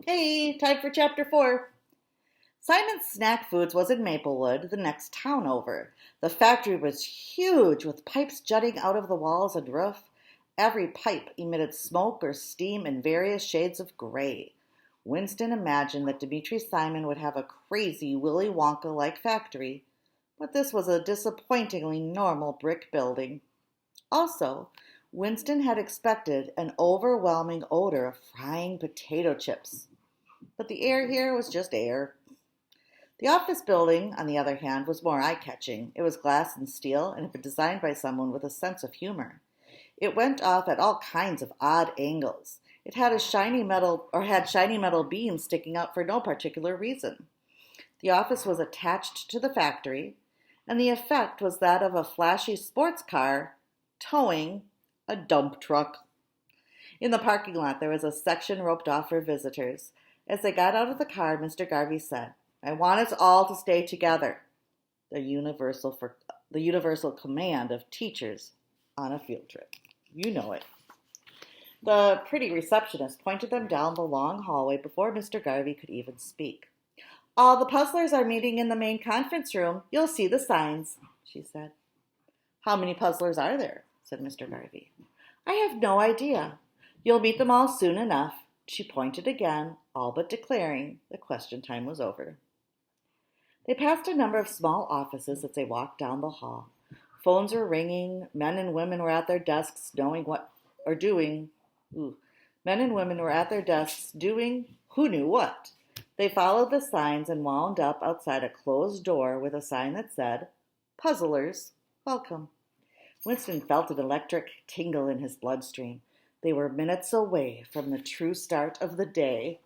Hey, time for chapter 4. Simon's Snack Foods was in Maplewood, the next town over. The factory was huge, with pipes jutting out of the walls and roof. Every pipe emitted smoke or steam in various shades of gray. Winston imagined that Dimitri Simon would have a crazy Willy Wonka-like factory, but this was a disappointingly normal brick building. Also, Winston had expected an overwhelming odor of frying potato chips. But the air here was just air. The office building, on the other hand, was more eye-catching. It was glass and steel and had been designed by someone with a sense of humor. It went off at all kinds of odd angles. It had shiny metal beams sticking out for no particular reason. The office was attached to the factory, and the effect was that of a flashy sports car towing a dump truck. In the parking lot, there was a section roped off for visitors. As they got out of the car, Mr. Garvey said, "I want us all to stay together." The universal command of teachers on a field trip. You know it. The pretty receptionist pointed them down the long hallway before Mr. Garvey could even speak. "All the puzzlers are meeting in the main conference room. You'll see the signs," she said. "How many puzzlers are there?" said Mr. Garvey. "I have no idea. You'll meet them all soon enough." She pointed again, all but declaring the question time was over. They passed a number of small offices as they walked down the hall. Phones were ringing. Men and women were at their desks doing who knew what. They followed the signs and wound up outside a closed door with a sign that said, "Puzzlers, welcome." Winston felt an electric tingle in his bloodstream. They were minutes away from the true start of the day.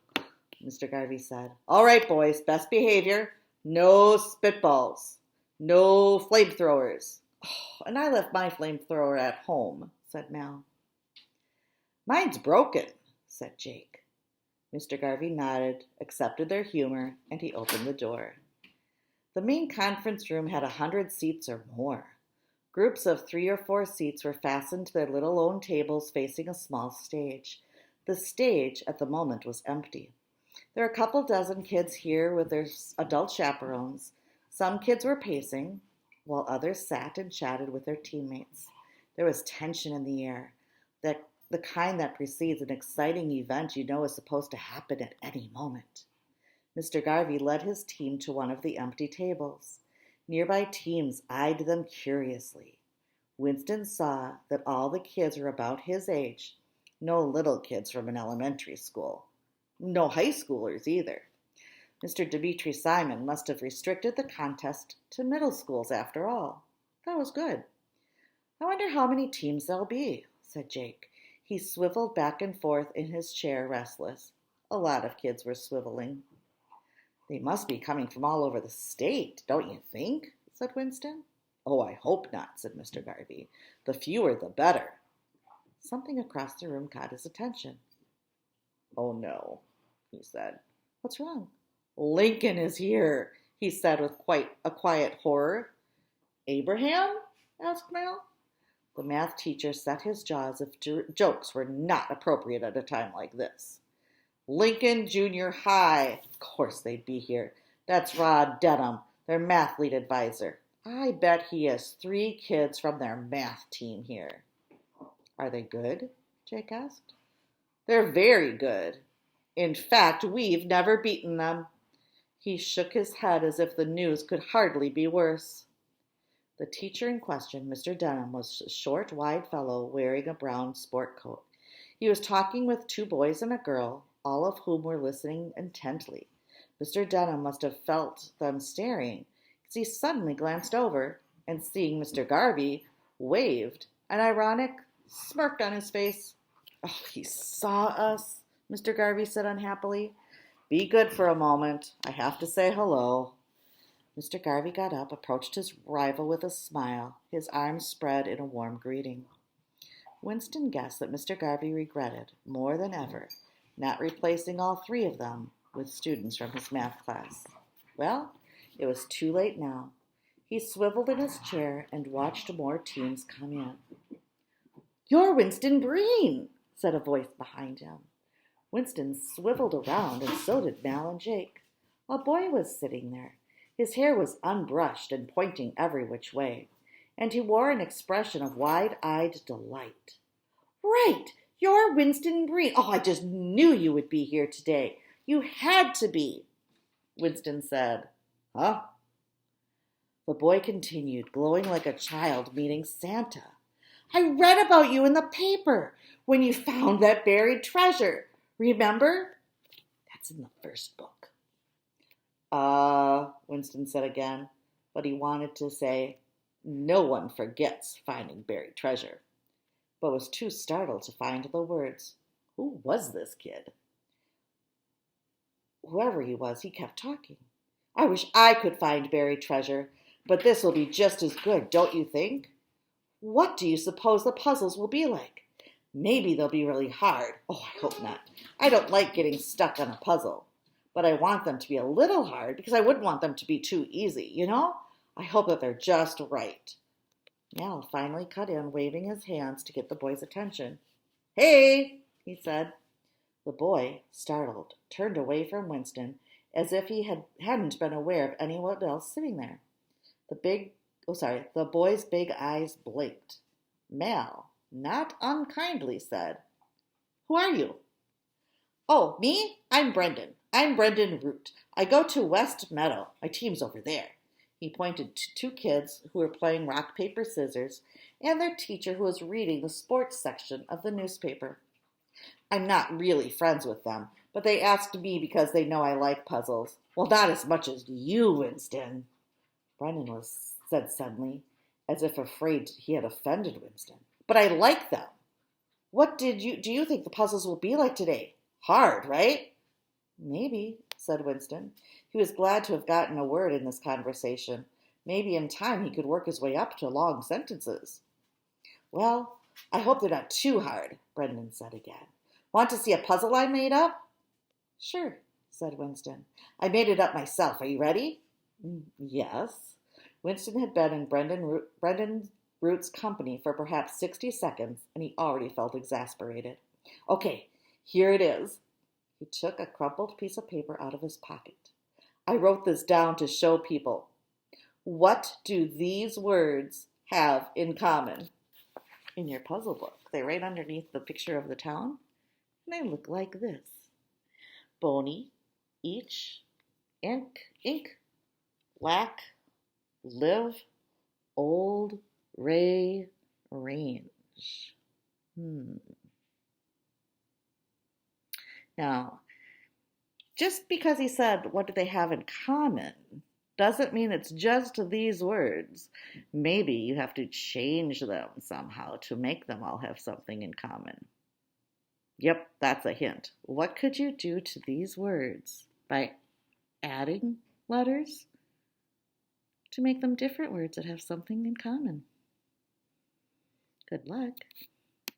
Mr. Garvey said, "All right, boys, best behavior. No spitballs. No flamethrowers." "Oh, and I left my flamethrower at home," said Mal. "Mine's broken," said Jake. Mr. Garvey nodded, accepted their humor, and he opened the door. The main conference room had 100 seats or more. Groups of 3 or 4 seats were fastened to their little lone tables facing a small stage. The stage, at the moment, was empty. There were a couple dozen kids here with their adult chaperones. Some kids were pacing, while others sat and chatted with their teammates. There was tension in the air, the kind that precedes an exciting event you know is supposed to happen at any moment. Mr. Garvey led his team to one of the empty tables. Nearby teams eyed them curiously. Winston saw that all the kids were about his age. No little kids from an elementary school. No high schoolers either. Mr. Dimitri Simon must have restricted the contest to middle schools after all. That was good. "I wonder how many teams there'll be," said Jake. He swiveled back and forth in his chair, restless. A lot of kids were swiveling. "They must be coming from all over the state, don't you think?" said Winston. "Oh, I hope not," said Mr. Garvey. "The fewer the better." Something across the room caught his attention. "Oh, no," he said. "What's wrong?" "Lincoln is here," he said with quite a quiet horror. "Abraham?" asked Mal. The math teacher set his jaw as if jokes were not appropriate at a time like this. "Lincoln Junior High. Of course they'd be here. That's Rod Denham, their math lead advisor. I bet he has 3 kids from their math team here." "Are they good?" Jake asked. "They're very good. In fact, we've never beaten them." He shook his head as if the news could hardly be worse. The teacher in question, Mr. Denham, was a short, wide fellow wearing a brown sport coat. He was talking with 2 boys and a girl, all of whom were listening intently. Mr. Denham must have felt them staring, because he suddenly glanced over, and seeing Mr. Garvey, waved, an ironic smirk on his face. "Oh, he saw us," Mr. Garvey said unhappily. "Be good for a moment. I have to say hello." Mr. Garvey got up, approached his rival with a smile, his arms spread in a warm greeting. Winston guessed that Mr. Garvey regretted, more than ever, not replacing all 3 of them with students from his math class. Well, it was too late now. He swiveled in his chair and watched more teams come in. "You're Winston Breen," said a voice behind him. Winston swiveled around, and so did Mal and Jake. A boy was sitting there. His hair was unbrushed and pointing every which way, and he wore an expression of wide-eyed delight. Right! You're Winston Green. Oh, I just knew you would be here today. You had to be, Winston said. Huh? The boy continued, glowing like a child meeting Santa. I read about you in the paper when you found that buried treasure. Remember? That's in the first book. Winston said again, but he wanted to say, no one forgets finding buried treasure, but was too startled to find the words. Who was this kid? Whoever he was, he kept talking. I wish I could find buried treasure, but this will be just as good, don't you think? What do you suppose the puzzles will be like? Maybe they'll be really hard. Oh, I hope not. I don't like getting stuck on a puzzle, but I want them to be a little hard because I wouldn't want them to be too easy, you know? I hope that they're just right. Mal finally cut in, waving his hands to get the boy's attention. Hey, he said. The boy, startled, turned away from Winston as if he hadn't been aware of anyone else sitting there. The boy's big eyes blinked. Mal, not unkindly, said, Who are you? Oh, me? I'm Brendan. I'm Brendan Root. I go to West Meadow. My team's over there. He pointed to two kids who were playing rock, paper, scissors, and their teacher who was reading the sports section of the newspaper. I'm not really friends with them, but they asked me because they know I like puzzles. Well, not as much as you, Winston, Brendan said suddenly, as if afraid he had offended Winston. But I like them. What do you think the puzzles will be like today? Hard, right? Maybe, said Winston. He was glad to have gotten a word in this conversation. Maybe in time he could work his way up to long sentences. Well, I hope they're not too hard, Brendan said again. Want to see a puzzle I made up? Sure, said Winston. I made it up myself. Are you ready? Yes. Winston had been in Brendan Root's company for perhaps 60 seconds, and he already felt exasperated. Okay, here it is. He took a crumpled piece of paper out of his pocket. I wrote this down to show people. What do these words have in common? In your puzzle book, they're right underneath the picture of the town, and they look like this. Bony, each, ink, lack, live, old, ray, range. Now, just because he said, what do they have in common, doesn't mean it's just these words. Maybe you have to change them somehow to make them all have something in common. Yep, that's a hint. What could you do to these words by adding letters to make them different words that have something in common? Good luck.